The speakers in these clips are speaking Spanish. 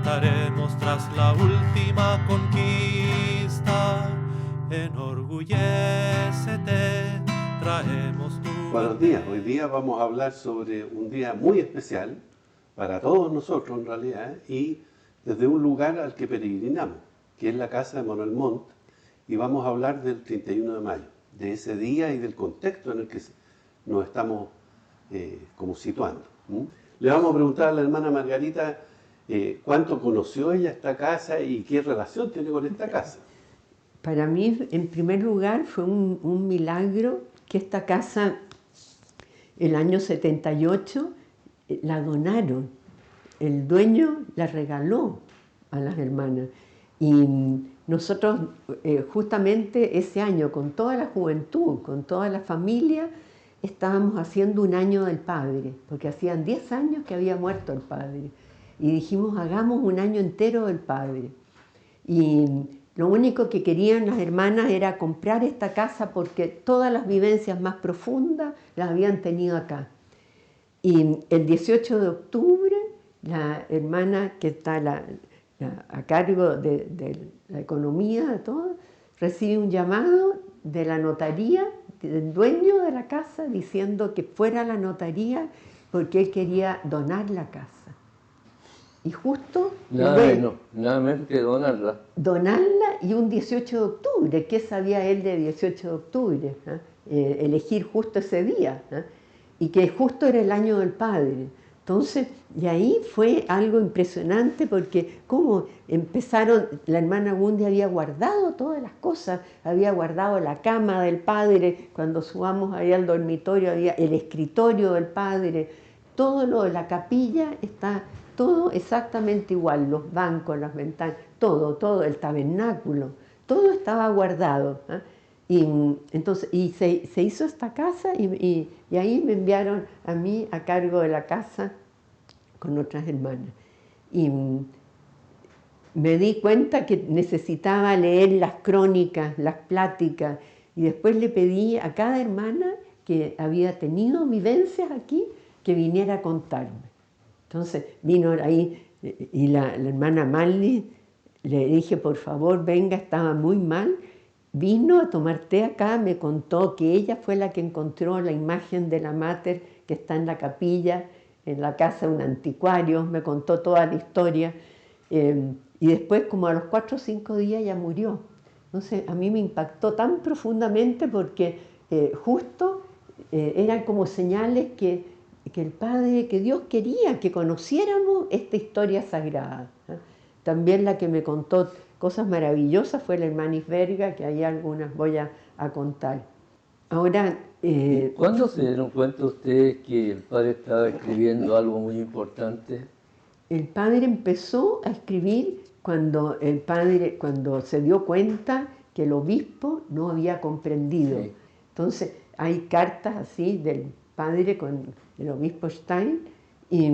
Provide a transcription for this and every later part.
cantaremos tras la última conquista. Enorgullécete, traemos tu... Buenos días, hoy día vamos a hablar sobre un día muy especial para todos nosotros en realidad, y desde un lugar al que peregrinamos, que es la casa de Manuel Montt, y vamos a hablar del 31 de mayo, de ese día y del contexto en el que nos estamos como situando. Le vamos a preguntar a la hermana Margarita cuánto conoció ella esta casa y qué relación tiene con esta casa. Para mí, en primer lugar, fue un milagro que esta casa, el año 78, la donaron. El dueño la regaló a las hermanas. Y nosotros, justamente ese año, con toda la juventud, con toda la familia, estábamos haciendo un año del Padre, porque hacían 10 años que había muerto el Padre. Y dijimos, hagamos un año entero del Padre. Y lo único que querían las hermanas era comprar esta casa porque todas las vivencias más profundas las habían tenido acá. Y el 18 de octubre, la hermana que está a cargo de la economía, de todo, recibe un llamado de la notaría, del dueño de la casa, diciendo que fuera a la notaría porque él quería donar la casa. Y justo... Nada menos que donarla. Donarla, y un 18 de octubre, ¿qué sabía él de 18 de octubre? Elegir justo ese día, y que justo era el año del Padre. Entonces, y ahí fue algo impresionante porque como empezaron, la hermana Gundy había guardado todas las cosas, había guardado la cama del Padre, cuando subamos ahí al dormitorio había el escritorio del Padre, todo lo de la capilla está todo exactamente igual, los bancos, las ventanas, todo, el tabernáculo, todo estaba guardado. Y entonces, se hizo esta casa y ahí me enviaron a mí a cargo de la casa con otras hermanas. Y me di cuenta que necesitaba leer las crónicas, las pláticas, y después le pedí a cada hermana que había tenido vivencias aquí que viniera a contarme. Entonces vino ahí y la hermana Marley, le dije, por favor, venga, estaba muy mal. Vino a tomar té acá, me contó que ella fue la que encontró la imagen de la Mater que está en la capilla, en la casa de un anticuario, me contó toda la historia. Y después, como a los 4 o 5 días, ya murió. Entonces, a mí me impactó tan profundamente porque justo eran como señales que el Padre, que Dios quería que conociéramos esta historia sagrada. También la que me contó cosas maravillosas fue la hermana Isberga, que hay algunas voy a contar. Ahora... ¿Cuándo se dieron cuenta ustedes que el Padre estaba escribiendo algo muy importante? El Padre empezó a escribir cuando se dio cuenta que el obispo no había comprendido. Sí. Entonces hay cartas así del Padre con el obispo Stein, y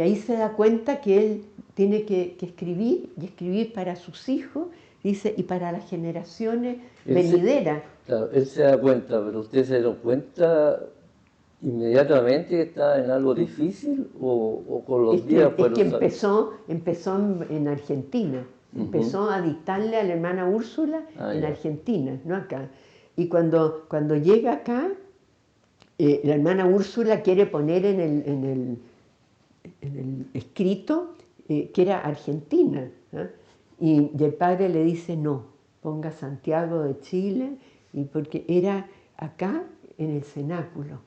ahí se da cuenta que él tiene que escribir, y escribir para sus hijos, dice, y para las generaciones venideras. Claro, él se da cuenta, pero ¿usted se dio cuenta inmediatamente que estaba en algo difícil o con los días? Es que empezó en Argentina, empezó a dictarle a la hermana Úrsula en Argentina, no acá. Y cuando llega acá, la hermana Úrsula quiere poner en el escrito que era Argentina, y el Padre le dice no, ponga Santiago de Chile, y porque era acá en el cenáculo.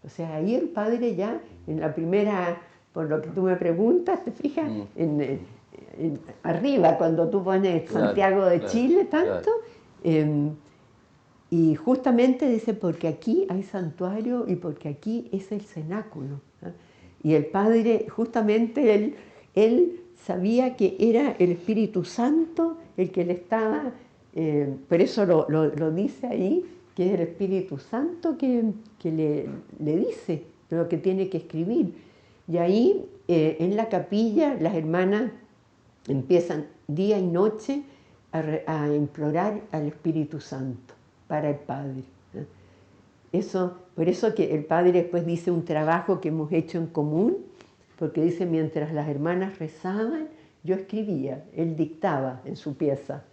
O sea, ahí el Padre ya, en la primera, por lo que tú me preguntas, te fijas, arriba, cuando tú pones Santiago de Chile, tanto, y justamente dice, porque aquí hay santuario y porque aquí es el cenáculo. Y el Padre, justamente, él sabía que era el Espíritu Santo el que le estaba, por eso lo dice ahí, que es el Espíritu Santo que le dice lo que tiene que escribir. Y ahí, en la capilla, las hermanas empiezan día y noche a implorar al Espíritu Santo para el Padre. Por eso que el Padre después dice un trabajo que hemos hecho en común, porque dice, mientras las hermanas rezaban, yo escribía, él dictaba en su pieza.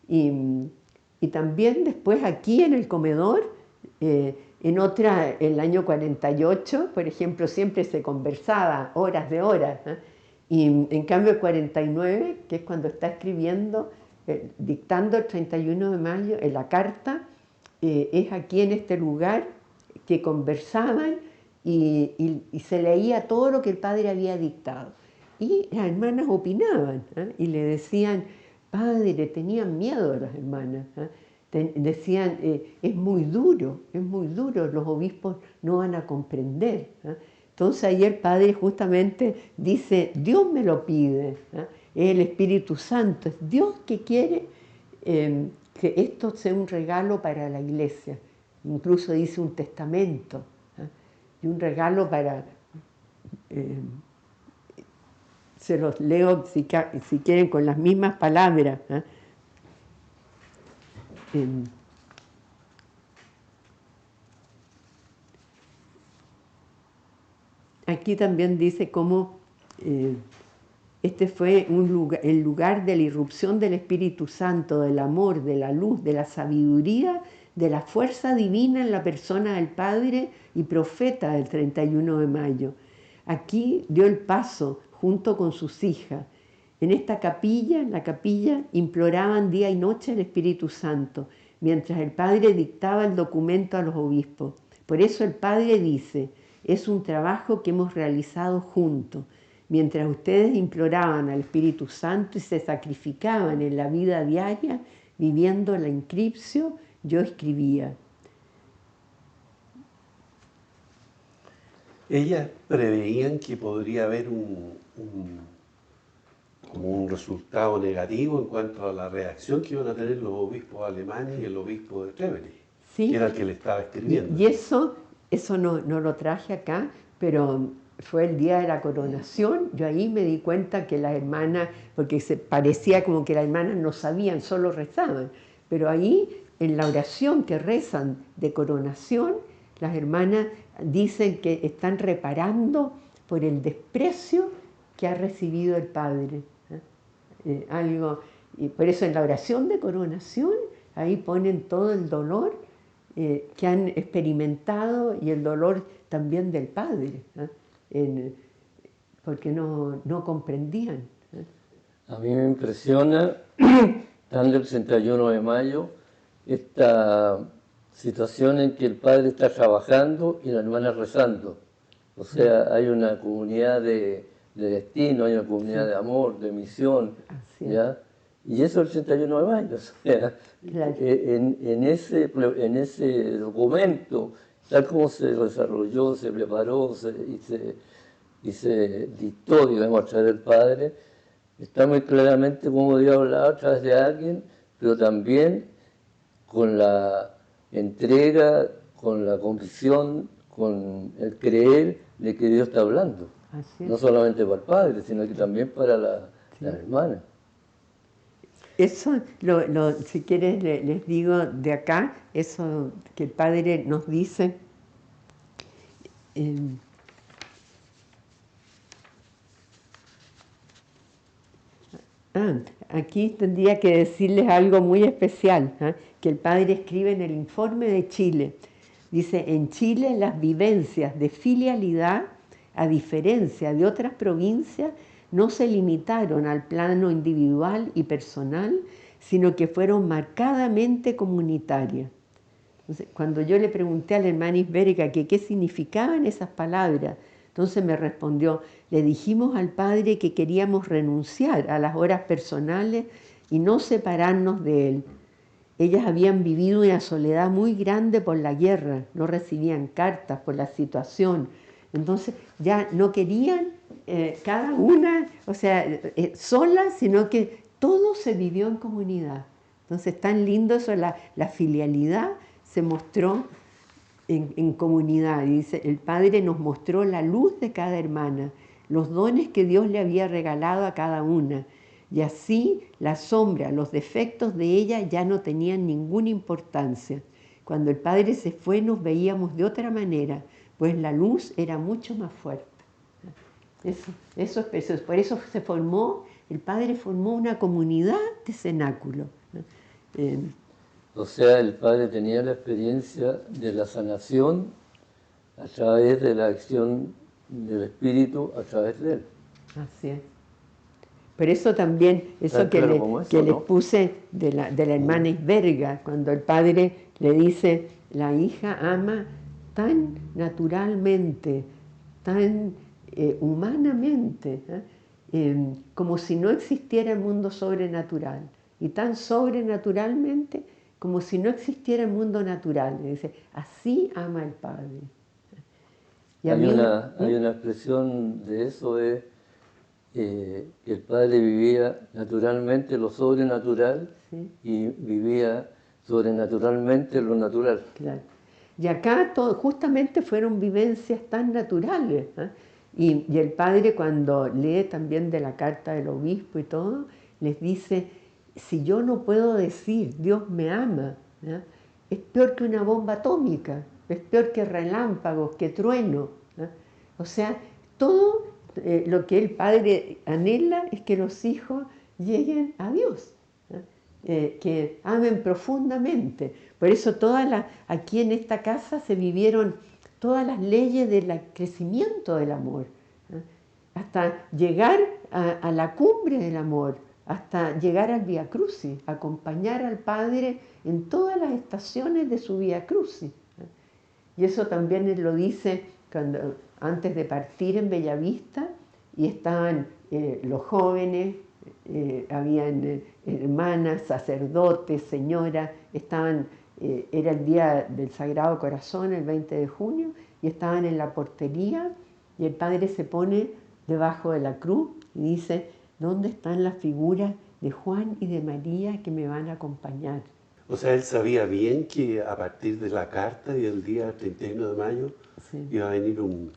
Y también después aquí en el comedor, en otra, el año 48, por ejemplo, siempre se conversaba horas de horas. Y en cambio el 49, que es cuando está escribiendo, dictando el 31 de mayo, en la carta, es aquí en este lugar que conversaban y se leía todo lo que el padre había dictado. Y las hermanas opinaban y le decían, padre, tenían miedo las hermanas. Decían, es muy duro, los obispos no van a comprender. Entonces ahí el padre justamente dice, Dios me lo pide, es el Espíritu Santo, es Dios que quiere que esto sea un regalo para la iglesia. Incluso dice un testamento y un regalo para... se los leo si quieren con las mismas palabras. Aquí también dice cómo este fue el lugar de la irrupción del Espíritu Santo, del amor, de la luz, de la sabiduría, de la fuerza divina en la persona del Padre y profeta del 31 de mayo. Aquí dio el paso junto con sus hijas. En esta capilla, imploraban día y noche al Espíritu Santo, mientras el Padre dictaba el documento a los obispos. Por eso el Padre dice, es un trabajo que hemos realizado juntos. Mientras ustedes imploraban al Espíritu Santo y se sacrificaban en la vida diaria, viviendo la inscripción, yo escribía. Ellas preveían que podría haber como un resultado negativo en cuanto a la reacción que iban a tener los obispos alemanes y el obispo de Treveris, ¿Sí? que era el que le estaba escribiendo. Y eso no lo traje acá, pero fue el día de la coronación. Yo ahí me di cuenta que las hermanas, porque parecía como que las hermanas no sabían, solo rezaban, pero ahí en la oración que rezan de coronación, las hermanas dicen que están reparando por el desprecio que ha recibido el Padre. Y por eso en la oración de coronación, ahí ponen todo el dolor que han experimentado y el dolor también del Padre, porque no comprendían. A mí me impresiona, estando el 31 de mayo, esta situación en que el padre está trabajando y la hermana rezando. O sea, hay una comunidad de destino, hay una comunidad de amor, de misión, ¿ya? Y eso es el 31 de mayo. O sea, Claro. en ese documento, tal como se desarrolló, se preparó y se dictó, digamos, a través del padre, está muy claramente cómo Dios hablaba a través de alguien, pero también con la entrega, con la convicción, con el creer de que Dios está hablando. Así es. No solamente para el padre, sino que también para la hermana. Eso, si quieres, les digo de acá, eso que el Padre nos dice. Aquí tendría que decirles algo muy especial, que el Padre escribe en el informe de Chile. Dice, en Chile las vivencias de filialidad, a diferencia de otras provincias, no se limitaron al plano individual y personal, sino que fueron marcadamente comunitarias. Entonces, cuando yo le pregunté a la hermana Isbérica que qué significaban esas palabras, entonces me respondió, le dijimos al Padre que queríamos renunciar a las horas personales y no separarnos de Él. Ellas habían vivido una soledad muy grande por la guerra, no recibían cartas por la situación. Entonces ya no querían cada una, o sea, sola, sino que todo se vivió en comunidad. Entonces tan lindo eso, la filialidad se mostró en comunidad. Y dice, el Padre nos mostró la luz de cada hermana, los dones que Dios le había regalado a cada una. Y así la sombra, los defectos de ella ya no tenían ninguna importancia. Cuando el Padre se fue nos veíamos de otra manera, pues la luz era mucho más fuerte. Eso es precioso. Por eso el padre formó una comunidad de cenáculo, ¿no? O sea, el padre tenía la experiencia de la sanación a través de la acción del espíritu, a través de él. Así es. Por eso también, eso que, claro, como eso, que les ¿no? puse de la hermana Isberga, cuando el padre le dice, la hija ama tan naturalmente, tan humanamente, como si no existiera el mundo sobrenatural, y tan sobrenaturalmente como si no existiera el mundo natural. Y dice, así ama el Padre. Y a Hay mí- una expresión de eso, es que el padre vivía naturalmente lo sobrenatural Sí. y vivía sobrenaturalmente lo natural. Claro. Y acá justamente fueron vivencias tan naturales, ¿eh? Y el padre, cuando lee también de la carta del obispo y todo, les dice, si yo no puedo decir Dios me ama, ¿eh? Es peor que una bomba atómica, es peor que relámpagos, que trueno, ¿eh? O sea, todo lo que el padre anhela es que los hijos lleguen a Dios, ¿eh? Que amen profundamente. Por eso aquí en esta casa se vivieron todas las leyes del crecimiento del amor, ¿eh? Hasta llegar a la cumbre del amor, hasta llegar al Vía Crucis, acompañar al Padre en todas las estaciones de su Vía Crucis, ¿eh? Y eso también él lo dice antes de partir en Bellavista, y estaban los jóvenes, habían hermanas, sacerdotes, señoras, era el día del Sagrado Corazón, el 20 de junio, y estaban en la portería, y el padre se pone debajo de la cruz y dice, ¿dónde están las figuras de Juan y de María que me van a acompañar? O sea, él sabía bien que a partir de la carta y el día 31 de mayo Sí. iba a venir un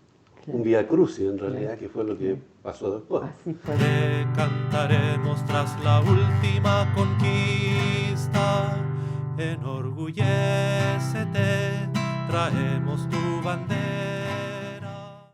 Claro. Vía Crucis, en realidad, que fue lo que pasó después. Así fue. Te cantaremos tras la última conquista. Enorgullécete, traemos tu bandera.